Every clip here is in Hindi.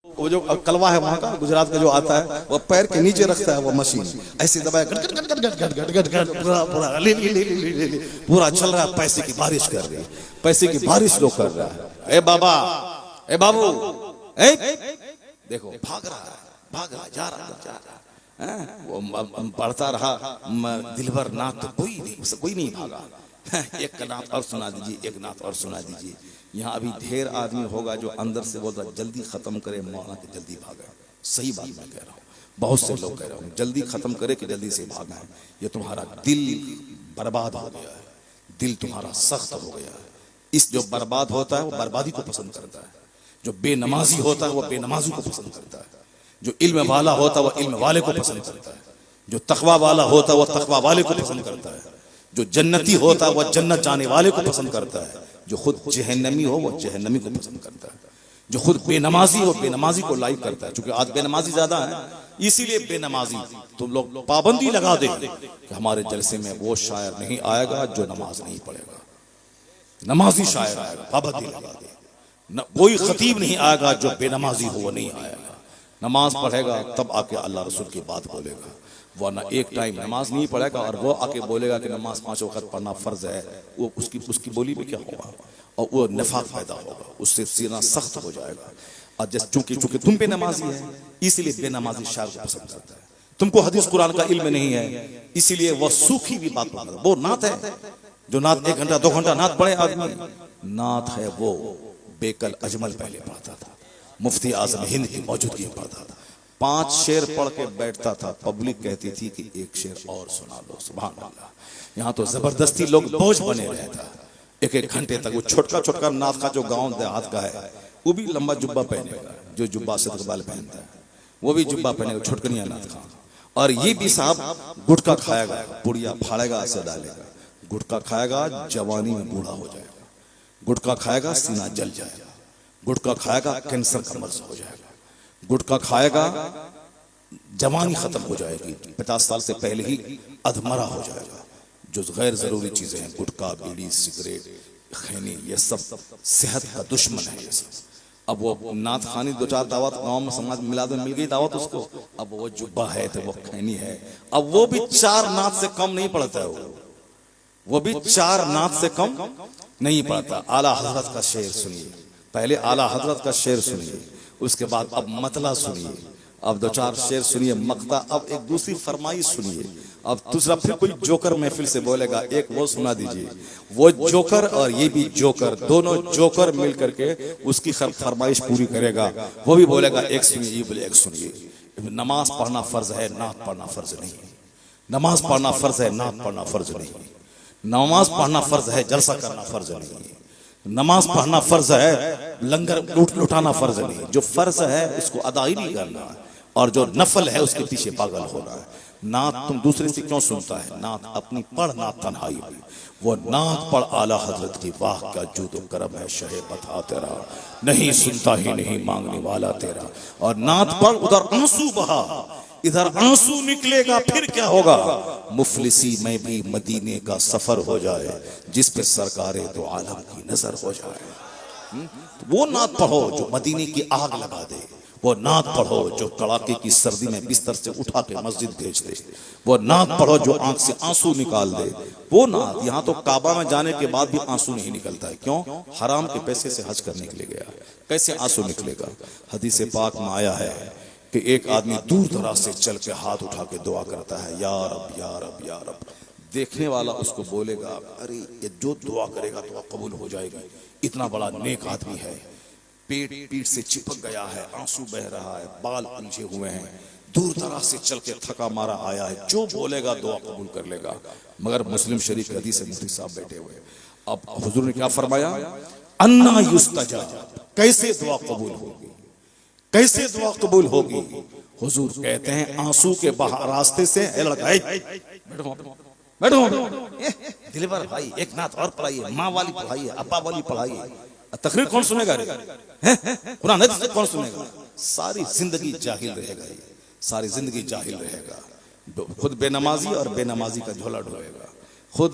वो जो कलवा है वहाँ का गुजरात का जो आता है वो पैर के नीचे रखता है वो मशीन ऐसे दबाए गट गट गट गट गट गट गट गट पूरा पूरा ले ले ले ले ले पूरा चल रहा है। पैसे की बारिश कर रही है, पैसे की बारिश लोग कर रहा है। ए बाबा, ए बाबू, ए देखो भाग रहा है, भाग रहा, जा रहा है। वो पढ़ता रहा दिलभर नाथ, तो कोई नहीं भागा। एक नाथ और सुना दीजिए, एक नाथ और सुना दीजिए। यहाँ अभी ढेर आदमी होगा जो अंदर से बोलता जल्दी खत्म करे मौलाना के जल्दी भागे। सही बात मैं कह रहा हूँ, बहुत से लोग कह रहे हूँ जल्दी खत्म करे कि जल्दी से भागा। ये तुम्हारा दिल बर्बाद हो गया है, दिल तुम्हारा सख्त हो गया है। इस जो बर्बाद होता है वो बर्बादी को पसंद करता है, जो बेनमाजी होता है वो बेनमाजी को पसंद करता है, जो इल्म वाला होता है वो इल्म वाले को पसंद करता है, जो तकवा वाला होता है वो तकवा वाले को पसंद करता है, जो जन्नती होता है वो जन्नत जाने वाले को पसंद करता है, जो खुद जहन्नमी हो वो जहन्नमी को पसंद करता है, जो खुद बेनमाजी हो बेनमाजी को लाइक करता है। क्योंकि आज बेनमाजी ज्यादा है, इसीलिए बेनमाजी तुम लोग पाबंदी लगा दे कि हमारे जलसे में वो शायर नहीं आएगा जो नमाज नहीं पढ़ेगा, नमाजी शायर आएगा, पाबंदी लगा दे। कोई खतीब नहीं आएगा जो बेनमाजी हो वो नहीं आएगा, नमाज पढ़ेगा तब आके अल्लाह रसूल की बात बोलेगा, वरना एक टाइम नमाज नहीं पढ़ेगा और वो आके बोलेगा कि नमाज 5 वक्त पढ़ना फर्ज है, वो उसकी बोली में क्या होगा और वो निफाक पैदा होगा, उससे सीना सख्त हो जाएगा। और जैसे चूंकि तुम बेनमाजी है इसीलिए बेनमाजी शायर को पसंद करता है। तुमको हदीस कुरान का इल्म नहीं है इसीलिए वो सूखी भी बात पढ़ता है। वो नात है जो नात 1 घंटा 2 घंटा नात पढ़े आदमी, नात है वो बेकल अजमल पहले पढ़ता था, मुफ्ती आजम हिंद की मौजूदगी में पढ़ता था, 5 शेर पढ़ के बैठता था, पब्लिक कहती थी कि 1 शेर और सुना लो। सुभान अल्लाह। यहाँ तो जबरदस्ती लोग बोझ बने रहता, 1-1 घंटे तक। वो छोटका छोटका नाथ का जो गांव देहात का है वो भी लंबा जुब्बा पहनेगा, जो जुब्बा सिद्ध बाल पहनता है वो भी जुब्बा पहनेगा, छोटकनिया नाथ का। और ये भी साहब गुटखा खाएगा, पुड़िया फाड़ेगा, ऐसे डालेगा, गुटखा खाएगा जवानी में बूढ़ा हो जाएगा, गुटखा खाएगा सीना जल जाएगा, गुटखा खाएगा कैंसर का मर्ज हो जाएगा, गुटखा खाएगा जवानी खत्म हो जाएगी, 50 साल से पहले ही अधमरा हो जाएगा। जो गैर जरूरी चीजें हैं, गुटखा, बीड़ी, सिगरेट, खैनी, ये सब सेहत का दुश्मन है ये सब। अब वो नाथ खानी 2-4 दावत गांव में समाज मिलाद में मिल गई दावत उसको, अब वो जुब्बा है तो वो खैनी है, अब वो भी 4 नाथ से कम नहीं पड़ता है, वो भी 4 नाथ से कम नहीं पड़ता। आला हजरत का शेर सुनिए, पहले आला हजरत का शेर सुनिए, उसके बाद अब मतला सुनिए, अब 2-4 शेर सुनिए मक्ता, अब एक दूसरी फरमाइश सुनिए, अब दूसरा फिर कोई जोकर महफिल से बोलेगा, एक वो सुना दीजिए। वो जोकर और ये भी जोकर, दोनों जोकर मिल करके उसकी फरमाइश पूरी करेगा, वो भी बोलेगा एक सुनिए, ये बोले एक सुनिए। नमाज पढ़ना फर्ज है, नात पढ़ना फर्ज नहीं। नमाज पढ़ना फर्ज है, नात पढ़ना फर्ज नहीं। नमाज पढ़ना फर्ज है, जलसा करना फर्ज नहीं। नमाज पढ़ना फर्ज है, लंगर लुटाना फर्ज नहीं। जो फर्ज है उसको अदा ही नहीं करना, और जो नफल है उसके पीछे पागल होना है। नात तुम दूसरे से क्यों सुनता है, नात अपनी पढ़, नात तन्हाई में। वो नात पढ़ आला हजरत की, वाह क्या जूदो करम है शहे बता तेरा, नहीं सुनता ही नहीं मांगने वाला तेरा। और नात पढ़, उधर आंसू बहा, इधर आंसू निकलेगा, फिर क्या होगा, मुफलिसी में भी मदीने का सफर हो जाए, जिस पे सरकारे तो आलम की नजर हो जाए। वो नात पढ़ो जो मदीने की आग लगा दे, वो नात पढ़ो जो कड़ाके की सर्दी में बिस्तर से उठा के मस्जिद भेज दे, वो नात पढ़ो जो आंख से आंसू निकाल दे। वो नात, यहाँ तो काबा में जाने के बाद भी आंसू नहीं निकलता है, क्यों, हराम के पैसे से हज करने के लिए गया, कैसे आंसू निकलेगा। हदीस पाक में आया है कि एक आदमी दूर दराज से चल के हाथ उठा के दुआ करता है, या रब या रब या रब। देखने वाला उसको बोलेगा, अरे ये जो दुआ करेगा दुआ कबूल हो जाएगी, इतना बड़ा नेक आदमी है। पेट पीठ से चिपक गया है, आंसू बह रहा है, बाल उलझे हुए हैं, दूर दराज से चल के थका मारा आया है, जो बोलेगा दुआ कबूल कर लेगा। मगर मुस्लिम शरीफ की हदीस है, मुफ्ती साहब बैठे हुए, अब हुजूर ने क्या फरमाया, अन्ना युस्तजाब, कैसे दुआ कबूल होगी, कैसे दुआ कबूल होगी। हुजूर कहते हैं आंसू के रास्ते से, बैठो बैठो दिलबर भाई, एक नात और पढ़ाइए, माँ वाली पढ़ाइए, अप्पा वाली पढ़ाइए। तकरीर कौन सुनेगा रे, कुरान हदीस कौन सुनेगा। सारी जिंदगी जाहिल रहेगा, ये सारी जिंदगी जाहिल रहेगा, खुद बेनमाजी और बेनमाजी का झोला ढोएगा, खुद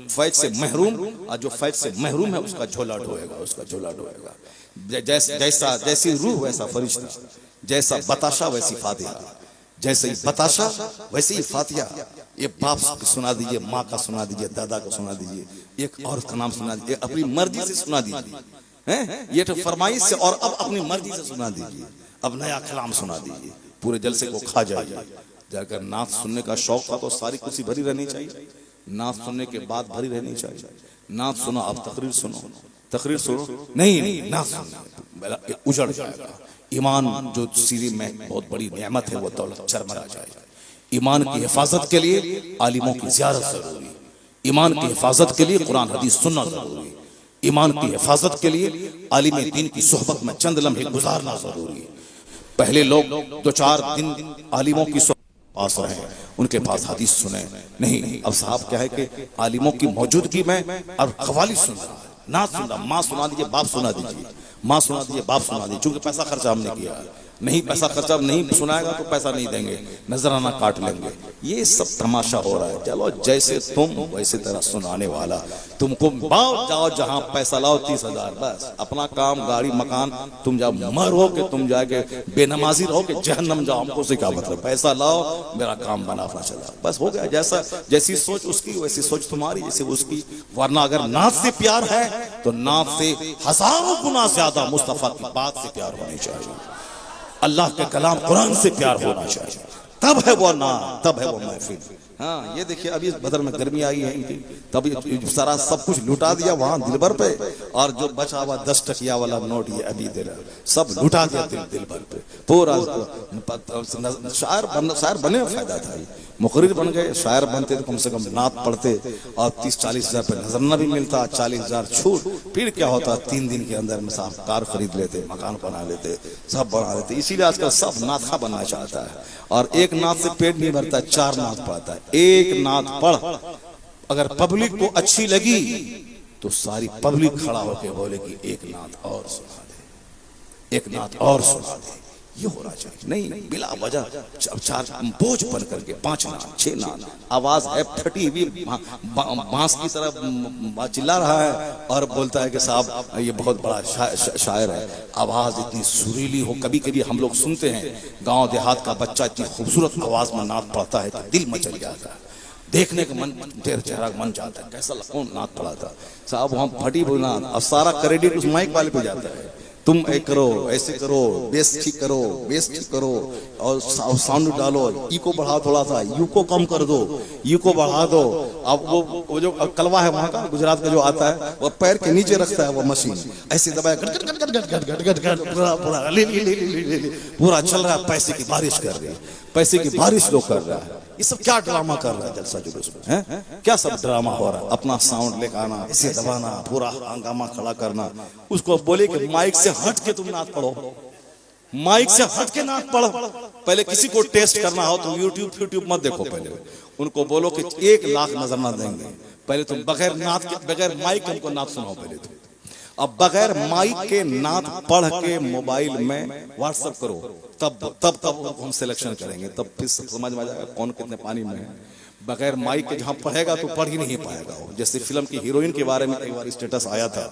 फैज से महरूम और जो फैज से महरूम है उसका झोला ढोएगा, उसका झोला ढोएगा। जैसा जैसी रूह वैसा फरिश्ता, जैसा बताशा वैसी फातिहा, जैसे ही बताशा वैसे ही फातिहा। ये बाप को सुना दीजिए, माँ का सुना दीजिए, दादा को सुना दीजिए, एक औरत का नाम सुना दीजिए, अपनी मर्जी से सुना दीजिए, हैं ये तो फरमाइश से, और अब अपनी मर्जी से सुना दीजिए, अब नया कलाम सुना दीजिए, पूरे जलसे को खा जाइए। जाकर नात सुनने का शौक था तो सारी कुर्सी भरी रहनी चाहिए, नात सुनने के बाद भरी रहनी चाहिए। नात सुनो, अब तकरीर सुनो, तकरीर सुनो नहीं नात सुनो उजड़ जाएगा। ईमान जो सीरी में बहुत बड़ी नेमत है वो दौलत चरमरा जाएगा। ईमान की हिफाजत के लिए आलिमों की ज़ियारत जरूरी, ईमान की हिफाजत के लिए कुरान हदीस सुनना जरूरी, ईमान की हिफाजत के लिए आलिम दीन की सोहबत में चंद लम्हे गुजारना जरूरी। पहले लोग 2-4 दिन आलिमों की पास रहे, उनके पास हदीस सुने नहीं। अब साहब क्या है कि आलिमों की मौजूदगी में और कवाली सुन रहा है, ना सुन रहा, माँ सुना दीजिए, बाप सुना दीजिए, माँ सुना दीजिए, बाप सुना दीजिए, क्योंकि पैसा खर्चा हमने किया है। नहीं पैसा खर्चा नहीं सुनाएगा तो पैसा नहीं देंगे, नजराना काट लेंगे। ये सब तमाशा हो रहा है। चलो जैसे तुम वैसे तरह सुनाने वाला, तुमको बाओ जाओ जहां पैसा लाओ 30,000 बस, अपना काम गाड़ी मकान, तुम जाओ मरो के तुम जाके बेनमाजी रहो कि जहन्नम जाओ, हमको से क्या मतलब, पैसा लाओ मेरा काम बना अपना चला, बस हो गया। जैसा जैसी सोच उसकी वैसी सोच तुम्हारी, जैसे उसकी। वरना अगर नात से प्यार है तो नात से हजारों गुना ज्यादा मुस्तफा की बात से प्यार होनी चाहिए, अल्लाह के कलाम कुरान से प्यार होना चाहिए, तब है वो ना, तब है वो महफिल। हाँ ये देखिए अभी बदर में गर्मी आई है इनकी, तब सारा सब कुछ लुटा दिया वहां दिलबर पे, और जो बचा हुआ 10 टकिया वाला नोट ये अभी दे रहा, सब लुटा दिया दिलबर पे पूरा। शायर बने फायदा था, मुकर्रिर बन गए, शायर बनते तो कम से कम नात पढ़ते और 30-40 हजार पे नजरना भी मिलता, 40 हजार छूट। फिर क्या होता, 3 दिन के अंदर में साहब कार खरीद लेते, मकान बना लेते, सब बना लेते। इसीलिए आजकल सब नाथा बनना चाहता है, और एक नात से पेट नहीं भरता, 4 नात पढ़ता है। एक नात पढ़, अगर पब्लिक को अच्छी लगी तो सारी पब्लिक खड़ा होकर बोले कि एक नात और सुना दे, एक नात और सुना दे। ये होना चाहिए, नहीं बिला वजह 4 बोझ बन करके 5 नात 6 नात, आवाज है फटी हुई बांस की तरह चिल्ला रहा है और बोलता है कि साहब ये बहुत बड़ा शायर है, आवाज इतनी सुरीली हो। कभी कभी हम लोग सुनते हैं गांव देहात का बच्चा इतनी खूबसूरत आवाज में नात पढ़ता है कि दिल मचल जाता है, देखने का मन, चेहरा मन जाता है, कैसा कौन नात पढ़ा था साहब, वहां फटी हुई नात। अब सारा क्रेडिट उस माइक वाले पे जाता है, तुम एक करो, ऐसे करो, बेस ठीक करो, बेस ठीक करो, और साउंड डालो, ई को बढ़ाओ थोड़ा सा, यू को कम कर दो, यू को बढ़ा दो। अब वो जो कलवा है वहां का गुजरात का जो आता है, वो पैर के नीचे रखता है वो मशीन, ऐसे दबाया पूरा चल रहा है, पैसे की बारिश कर रही है, पैसे की बारिश लोग कर रहा है। ये सब क्या ड्रामा कर रहा है जलसा जुलूस में, हैं क्या सब ड्रामा हो रहा है। अपना साउंड लेकर आना, इसे दबाना, पूरा हंगामा खड़ा करना, उसको बोले कि माइक से हट के तुम नात पढ़ो, माइक से हट के नात पढ़ो। पहले किसी को टेस्ट करना हो तो यूट्यूब मत देखो, पहले उनको बोलो कि 1 लाख नजर ना देंगे, पहले तुम बगैर नात के, बगैर माइक हमको नात सुनाओ पहले तुम। अब बगैर माइक के नात पढ़ के मोबाइल में व्हाट्सएप करो, तब हम सिलेक्शन करेंगे, तब फिर समझ में आ जाएगा कौन कितने पानी में है। बगैर माइक के जहां पढ़ेगा तो पढ़ ही नहीं पाएगा वो। जैसे फिल्म की हीरोइन के बारे में एक बार स्टेटस आया था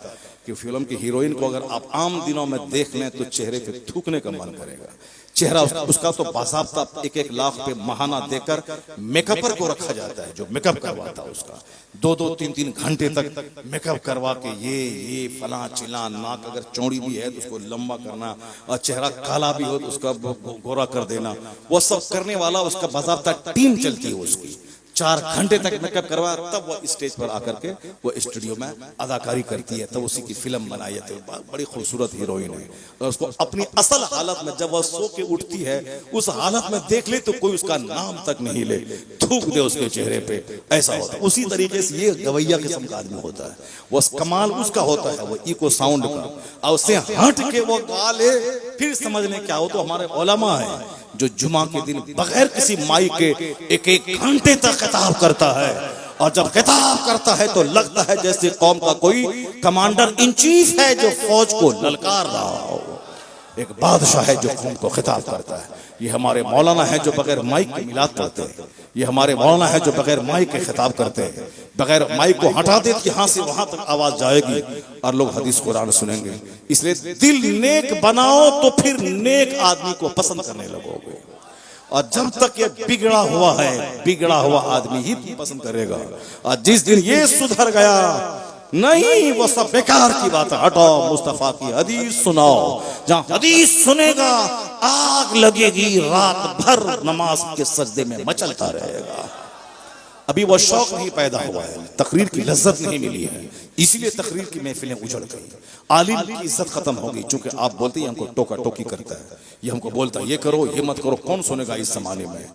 कि फिल्म की हीरोइन को अगर आप आम दिनों में देख लें तो चेहरे पे थूकने का मन करेगा। चेहरा उसका तो बासाब्ता 1-1 लाख पे महाना देकर मेकअपर को रखा जाता है, जो मेकअप करवाता है उसका 2-2, 3-3 घंटे तक मेकअप करवा के ये फला चिला, नाक अगर चौड़ी भी है तो उसको लंबा करना, और चेहरा काला भी हो तो उसका गोरा कर देना, वो सब करने वाला उसका बासाब्ता टीम चलती है उसकी। 4 घंटे तक मेकअप करवा, तब वो स्टेज पर आकर के वो स्टूडियो में अदाकारी करती है, तब उसी की फिल्म बनाई है। तो बड़ी खूबसूरत हीरोइन है, और उसको अपनी असल हालत में जब वह सो के उठती है उस हालत में देख ले तो कोई उसका नाम तक नहीं ले, थूक दे उसके चेहरे पे, ऐसा होता है। उसी तरीके से ये गवैया किस्म का आदमी होता है, वो कमाल उसका होता है वो इको साउंड का, और उससे हट के वो गा ले, फिर समझ लें क्या हो। तो हमारे उलमा है जो जुमा के दिन बगैर किसी माइक के 1-1 घंटे तक खिताब करता है, और जब खिताब करता है तो लगता है जैसे कौम का कोई कमांडर इन चीफ है जो फौज को ललकार रहा हो। एक बादशाह है जो कौम को खिताब करता है। ये हमारे मौलाना है जो बगैर माइक के मिलाद करते हैं। ये हमारे मौलाना है जो बगैर माइक के खिताब करते हैं। बगैर माइक को हटा दे कि यहाँ से वहां तक आवाज जाएगी और लोग हदीस कुरान सुनेंगे। इसलिए दिल नेक बनाओ तो फिर नेक आदमी को पसंद करने लगोगे। और जब तक ये बिगड़ा हुआ है, बिगड़ा हुआ आदमी ही पसंद करेगा। और जिस दिन ये सुधर गया, नहीं वो सब बेकार की बात है, हटाओ मुस्तफा की हदीस सुनाओ। जहां हदीस सुनेगा आग लगेगी, रात भर नमाज के सजदे में मचलता रहेगा। अभी वो शौक नहीं पैदा हुआ है, तकरीर की लज्जत नहीं मिली है, इसीलिए तकरीर की महफिलें उजड़ गई। आलिम की इज्जत खत्म होगी, चूंकि आप बोलते हैं हमको टोका टोकी करता है, ये हमको बोलता है ये करो ये मत करो, कौन सुनेगा इस जमाने में।